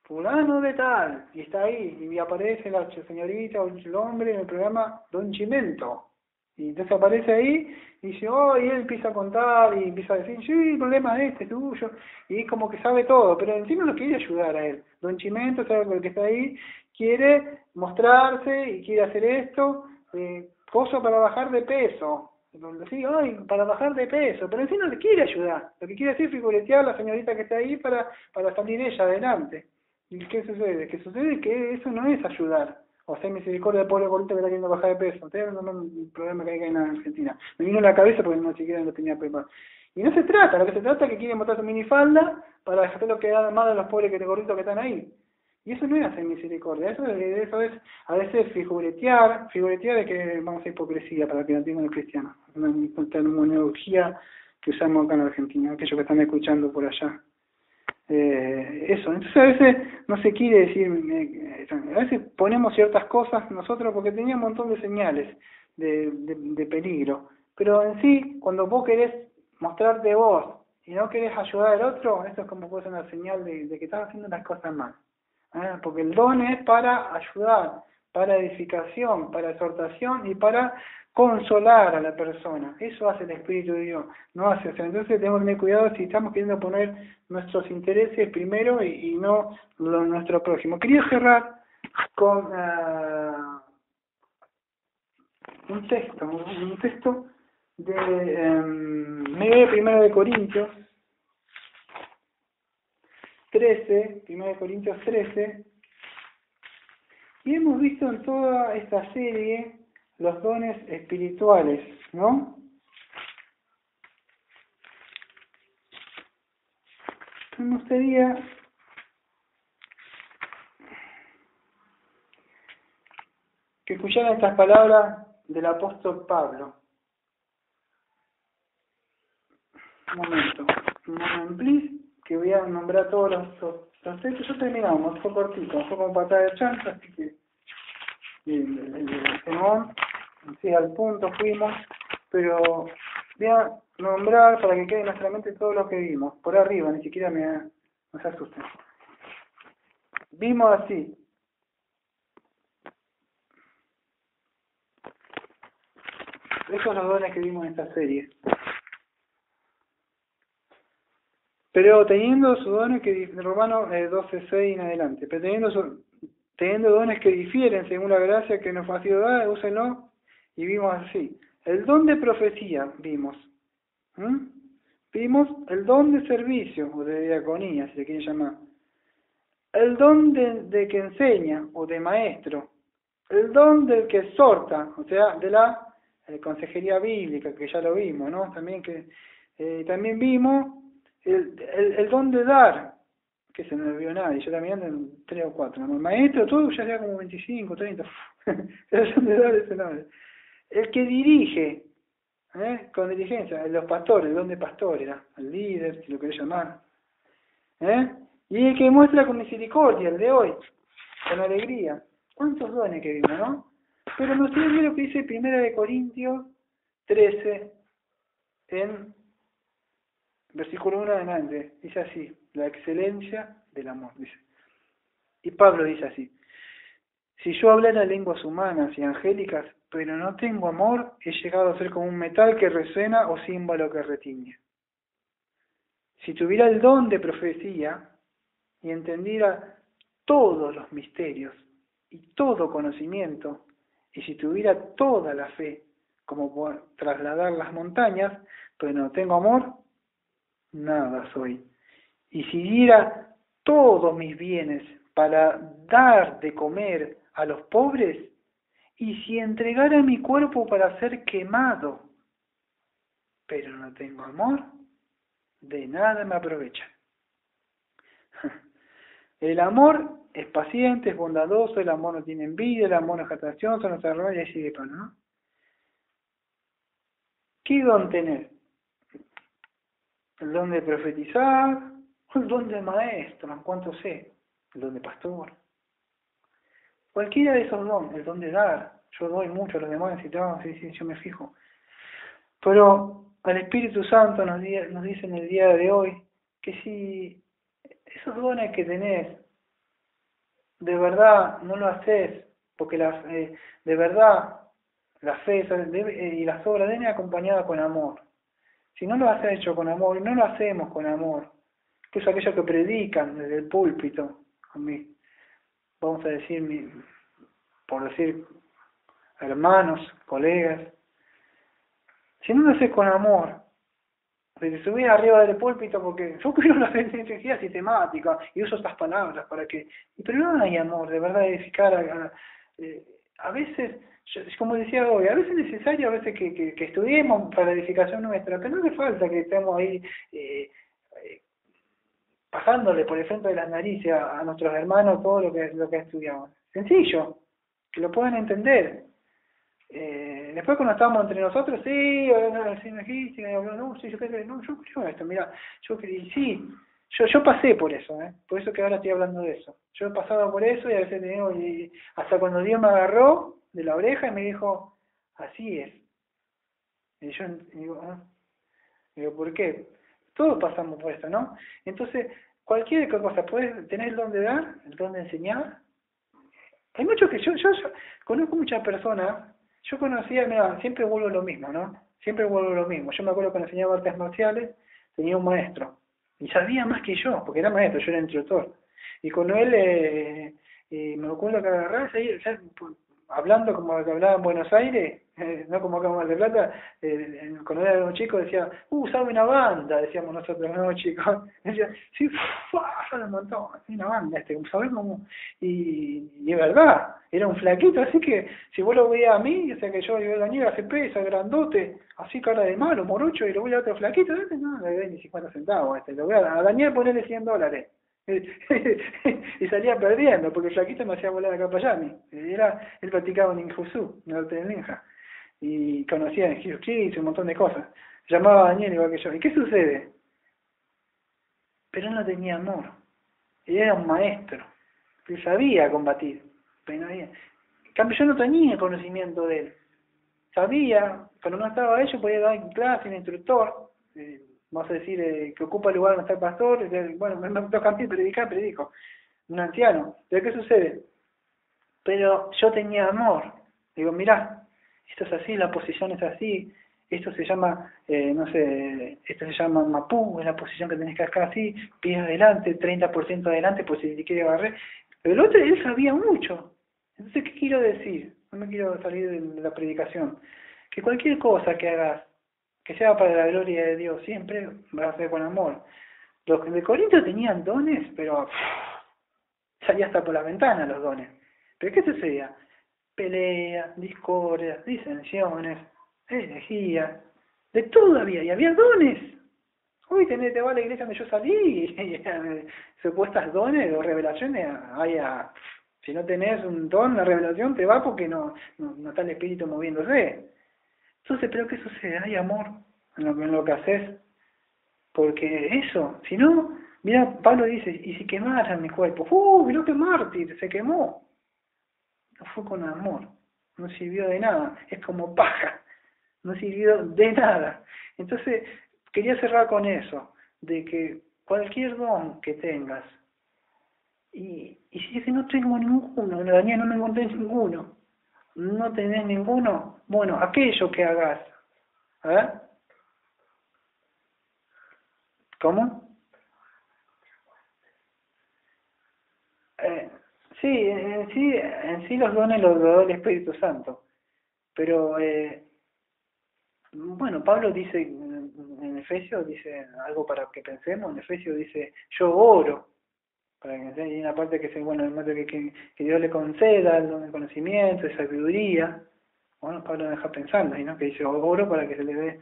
fulano de tal, y está ahí, y aparece la señorita o el hombre en el programa Don Chimento. Y entonces aparece ahí y dice, y él empieza a contar y empieza a decir, sí, el problema es tuyo. Y es como que sabe todo, pero encima no quiere ayudar a él. Don Chimento, sabe el que está ahí, quiere mostrarse y quiere hacer esto, cosa para bajar de peso. Sí, para bajar de peso, pero encima no le quiere ayudar. Lo que quiere hacer es figuretear a la señorita que está ahí para salir ella adelante. ¿Y qué sucede? Que sucede que eso no es ayudar. O sea, misericordia del pobre gordito que está queriendo bajar de peso. Ustedes no es un problema que hay en Argentina. Me vino a la cabeza porque no siquiera lo tenía preparado. Y no se trata, lo que se trata es que quieren mostrar su minifalda para dejar lo que da más a los pobres gorditos que están ahí. Y eso no es hacer misericordia, eso es a veces figuretear de que vamos a hipocresía para que no entiendan el cristiano. Una terminología que usamos acá en Argentina, aquellos que están escuchando por allá. Eso, entonces a veces no se quiere decir, a veces ponemos ciertas cosas nosotros porque tenía un montón de señales de peligro, pero en sí, cuando vos querés mostrarte vos y no querés ayudar al otro, esto es como puede ser una señal de que estás haciendo las cosas mal, porque el don es para ayudar, para edificación, para exhortación y para consolar a la persona. Eso hace el Espíritu de Dios, no hace. O sea, entonces tenemos que tener cuidado si estamos queriendo poner nuestros intereses primero y no nuestro prójimo. Quería cerrar con un texto de medio de 1 de Corintios 13, 1 de Corintios 13, y hemos visto en toda esta serie los dones espirituales, ¿no? Me gustaría que escucharan estas palabras del apóstol Pablo. Un momento, please, que voy a nombrar todos los textos. Ya terminamos, fue cortito, fue como patada de chanza, así que el sermón, sí, al punto fuimos, pero voy a nombrar para que quede en nuestra mente todo lo que vimos, por arriba, ni siquiera no se asusten. Vimos así: esos son los dones que vimos en esta serie. Pero teniendo sus dones, que de Romanos 12:6 en adelante, pero teniendo teniendo dones que difieren según la gracia que nos ha sido dada, úsenlo, y vimos así. El don de profecía, vimos. Vimos el don de servicio, o de diaconía, si se quiere llamar. El don de que enseña, o de maestro. El don del que exhorta, o sea, de la consejería bíblica, que ya lo vimos, ¿no? También vimos el don de dar, que se me olvidó nadie, yo también ando en 3 o 4, ¿no? El maestro, todo ya sea como 25, 30, el don de dar ese nombre. El que dirige, con diligencia, los pastores, el don de pastor era, el líder, si lo querés llamar, y el que muestra con misericordia, el de hoy, con alegría. ¿Cuántos dones que vimos, no? Pero nos sirve lo que dice 1 Corintios 13, en versículo 1 adelante. Dice así, la excelencia del amor, dice. Y Pablo dice así, si yo hablara lenguas humanas y angélicas, pero no tengo amor, he llegado a ser como un metal que resuena o címbalo que retiñe. Si tuviera el don de profecía y entendiera todos los misterios y todo conocimiento, y si tuviera toda la fe, como por trasladar las montañas, pero no tengo amor, nada soy. Y si diera todos mis bienes para dar de comer a los pobres, y si entregara mi cuerpo para ser quemado, pero no tengo amor, de nada me aprovecha. El amor es paciente, es bondadoso, el amor no tiene envidia, el amor no es jactancioso, no se arrolla y sigue para, ¿no? ¿Qué don tener? El don de profetizar, el don de maestro, en cuanto sé, el don de pastor. Cualquiera de esos dones, el don de dar, yo doy mucho a los demás, sí, yo me fijo. Pero el Espíritu Santo nos dice en el día de hoy que si esos dones que tenés, de verdad no lo haces, porque de verdad la fe y las obras deben ir acompañadas con amor. Si no lo has hecho con amor, y no lo hacemos con amor, que es aquello que predican desde el púlpito, a mí, vamos a decir, por decir, hermanos, colegas, si no lo haces con amor, si te subís arriba del púlpito, porque yo quiero la energía sistemática y uso estas palabras para que, pero no hay amor, de verdad, edificar a veces, como decía hoy, a veces es necesario, a veces que estudiemos para la edificación nuestra, pero no hace falta que estemos ahí pasándole por el frente de las narices a nuestros hermanos todo lo que estudiamos. Sencillo, que lo puedan entender. Después cuando estábamos entre nosotros, sí, yo creo esto, mira, yo pasé por eso, por eso que ahora estoy hablando de eso. Yo he pasado por eso y a veces digo, y hasta cuando Dios me agarró de la oreja y me dijo, así es. Y yo digo, ¿por qué? Todos pasamos por esto, ¿no? Entonces, cualquier cosa, puedes tener el don de dar, el don de enseñar. Hay mucho que yo conozco muchas personas. Yo conocía, mira, siempre vuelvo a lo mismo, ¿no? Siempre vuelvo a lo mismo. Yo me acuerdo cuando enseñaba artes marciales, tenía un maestro. Y sabía más que yo, porque era maestro, yo era instructor. Y con él, me acuerdo que agarraba, hablando como que hablaba en Buenos Aires, no como acá en Mar del Plata, cuando era un chico decía, sabe una banda, decíamos nosotros, no chicos. Decía, sí, sabe un montón, una banda, ¿sabés cómo? Y es verdad, era un flaquito, así que si vos lo veías a mí, o sea que yo a Daniel hace pesa, grandote, así cara de malo, morocho, y lo voy a otro flaquito, no le doy ni 50 centavos, lo voy a Daniel ponerle $100. Y salía perdiendo porque el flaquito me hacía volar acá para allá. Él practicaba en Ninjutsu, en el arte del ninja, y conocía en Jiu-Jitsu un montón de cosas. Llamaba a Daniel igual que yo. ¿Y qué sucede? Pero él no tenía amor. Él era un maestro. Él sabía combatir. Pero no había. En cambio, yo no tenía conocimiento de él. Sabía, cuando no estaba él, yo podía dar clase, un instructor. Vamos a decir, que ocupa el lugar donde está el pastor, bueno, me toca a mí predico, un anciano. ¿Pero qué sucede? Pero yo tenía amor. Digo, mirá, esto es así, la posición es así, esto se llama, esto se llama Mapú, es la posición que tenés que hacer así, pies adelante, 30% adelante, pues si te quiere barrer. Pero el otro, él sabía mucho. Entonces, ¿qué quiero decir? No me quiero salir de la predicación. Que cualquier cosa que hagas, que sea para la gloria de Dios, siempre va a ser con amor. Los de Corinto tenían dones, pero salía hasta por la ventana los dones. ¿Pero qué sucedía? Peleas, discordias, disensiones, herejías, de todo había, y había dones. Uy, te va a la iglesia donde yo salí, y supuestas dones o revelaciones, si no tenés un don, una revelación, te va porque no está el espíritu moviéndose. Entonces, ¿pero qué sucede? Hay amor en lo que haces, porque eso, si no, mira, Pablo dice, y si quemaran mi cuerpo, mirá qué mártir, se quemó. No fue con amor, no sirvió de nada, es como paja, no sirvió de nada. Entonces, quería cerrar con eso, de que cualquier don que tengas, y si es que no tengo ninguno, Daniel, no me encontré ninguno, no tenés ninguno, bueno, aquello que hagas, a ver, ¿cómo? Eh, sí, en sí los dones los da el Espíritu Santo, pero bueno, Pablo dice en Efesios, dice algo para que pensemos, en Efesios dice, yo oro, para que hay una parte que dice, bueno, en modo que Dios le conceda el don de conocimiento, de sabiduría. Bueno, Pablo deja pensando, ¿no? Que dice, oro para que se le dé.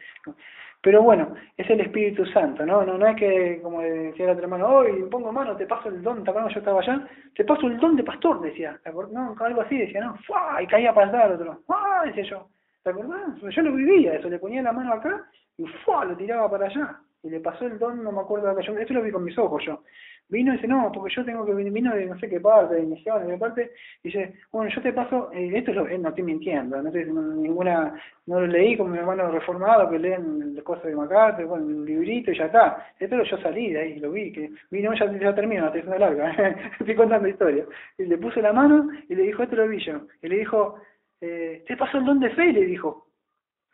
Pero bueno, es el Espíritu Santo, ¿no? No es que, como decía el otro hermano, hoy pongo mano, te paso el don, ¿te acuerdas? Yo estaba allá, te paso el don de pastor, decía. No, algo así, decía, ¿no? ¡Fua! Y caía para allá el otro. ¡Ah! Decía yo. ¿Te acordás? Yo lo vivía, eso, le ponía la mano acá y ¡fua! Lo tiraba para allá. Y le pasó el don, no me acuerdo, esto lo vi con mis ojos yo. Vino y dice, no, porque yo tengo que venir, vino de no sé qué parte, de misiones, de parte, y dice, bueno, yo te paso, esto es lo, no estoy mintiendo, no estoy ninguna, no lo leí como mi hermano reformado, que leen las cosas de MacArthur, bueno, un librito y ya está. Esto yo salí de ahí, lo vi, que vino, ya termino, la es larga, estoy contando historia. Y le puso la mano y le dijo, esto lo vi yo. Y le dijo, te pasó el don de fe, le dijo.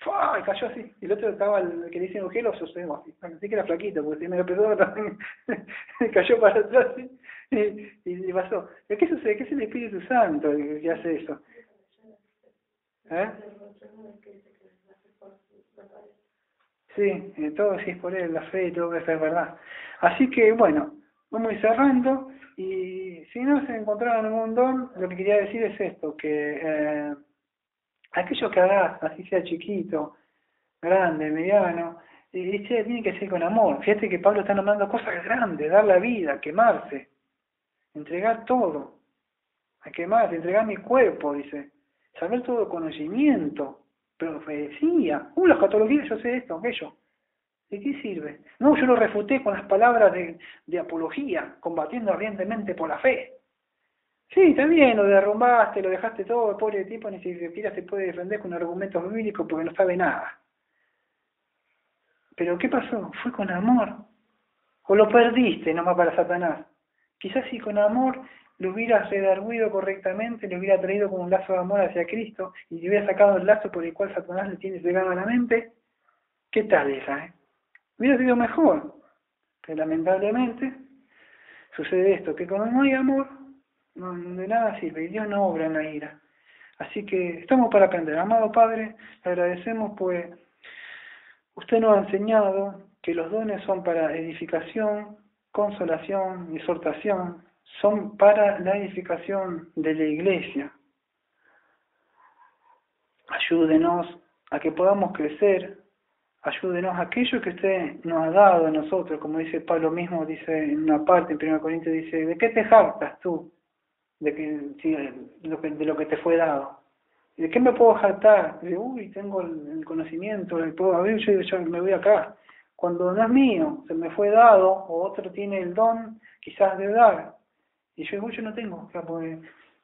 ¡Fua! Y cayó así. Y el otro estaba, el que le dicen Ugelo, sostengo así. Así que era flaquito, porque si me lo pesó también cayó para atrás y pasó. ¿Qué sucede? ¿Qué es el Espíritu Santo el que hace eso? ¿Eh? Sí, todo sí es por él, la fe y todo eso es verdad. Así que bueno, vamos a ir cerrando y si no se encontraron algún don, lo que quería decir es esto, que aquello que hagas, así sea chiquito, grande, mediano, tiene que ser con amor. Fíjate que Pablo está nombrando cosas grandes, dar la vida, quemarse, entregar todo, a quemarse, entregar mi cuerpo, dice, saber todo conocimiento, profecía, la escatología, yo sé esto, aquello. ¿De qué sirve? No, yo lo refuté con las palabras de apología, combatiendo ardientemente por la fe. Sí, está bien, lo derrumbaste, lo dejaste todo, el pobre tipo ni siquiera se puede defender con argumentos bíblicos porque no sabe nada. Pero ¿qué pasó? Fue con amor. O lo perdiste nomás para Satanás. Quizás si con amor lo hubieras redarguido correctamente, le hubiera traído con un lazo de amor hacia Cristo y le hubiera sacado el lazo por el cual Satanás le tiene pegado a la mente, ¿qué tal esa, Hubiera sido mejor. Pero lamentablemente sucede esto, que como no hay amor, de nada sirve, y Dios no obra en la ira. Así que estamos para aprender. Amado Padre, le agradecemos pues usted nos ha enseñado que los dones son para edificación, consolación, exhortación, son para la edificación de la iglesia. Ayúdenos a que podamos crecer, ayúdenos a aquello que usted nos ha dado a nosotros, como dice Pablo mismo, dice en una parte, en 1 Corintios, dice, ¿de qué te jactas tú? De lo que te fue dado. ¿De qué me puedo jactar? Tengo el conocimiento, yo me voy acá. Cuando no es mío, se me fue dado, o otro tiene el don, quizás de dar. Y yo no tengo, o sea, porque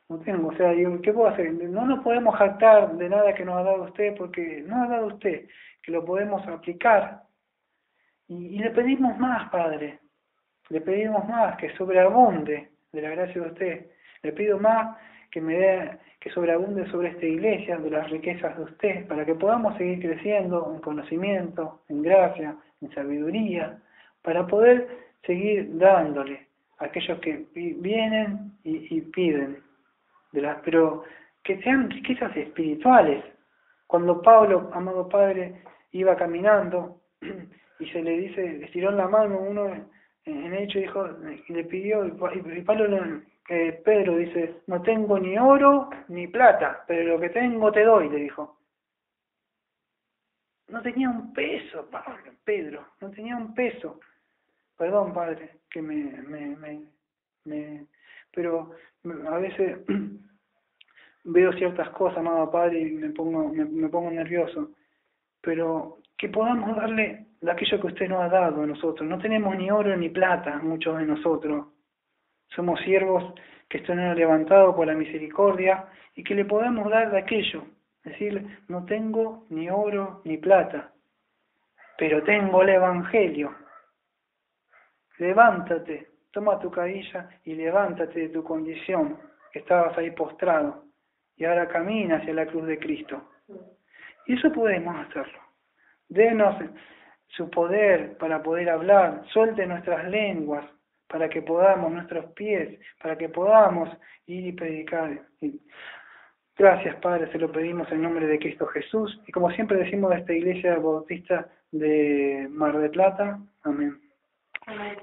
no tengo, o sea, ¿qué puedo hacer? No nos podemos jactar de nada que nos ha dado usted, porque nos ha dado usted, que lo podemos aplicar. Y le pedimos más, Padre, le pedimos más, que sobreabunde de la gracia de usted. Le pido más que me dé, que sobreabunde sobre esta iglesia de las riquezas de usted, para que podamos seguir creciendo en conocimiento, en gracia, en sabiduría, para poder seguir dándole aquellos que vienen y piden, pero que sean riquezas espirituales. Cuando Pablo, amado Padre, iba caminando y se le dice, estiró la mano uno en hecho, dijo, y le pidió, y Pedro dice, no tengo ni oro ni plata, pero lo que tengo te doy, le dijo. No tenía un peso, Pedro, no tenía un peso. Perdón, Padre, que pero a veces veo ciertas cosas, amado Padre, y me pongo nervioso. Pero que podamos darle de aquello que usted nos ha dado a nosotros. No tenemos ni oro ni plata, muchos de nosotros. Somos siervos que están levantados por la misericordia y que le podamos dar de aquello. Decirle, no tengo ni oro ni plata, pero tengo el Evangelio. Levántate, toma tu cadilla y levántate de tu condición, que estabas ahí postrado, y ahora camina hacia la cruz de Cristo. Y eso podemos hacerlo. Denos su poder para poder hablar, suelte nuestras lenguas, para que podamos, nuestros pies, para que podamos ir y predicar. Gracias, Padre, se lo pedimos en nombre de Cristo Jesús. Y como siempre decimos de esta iglesia bautista de Mar del Plata, amén. Amén.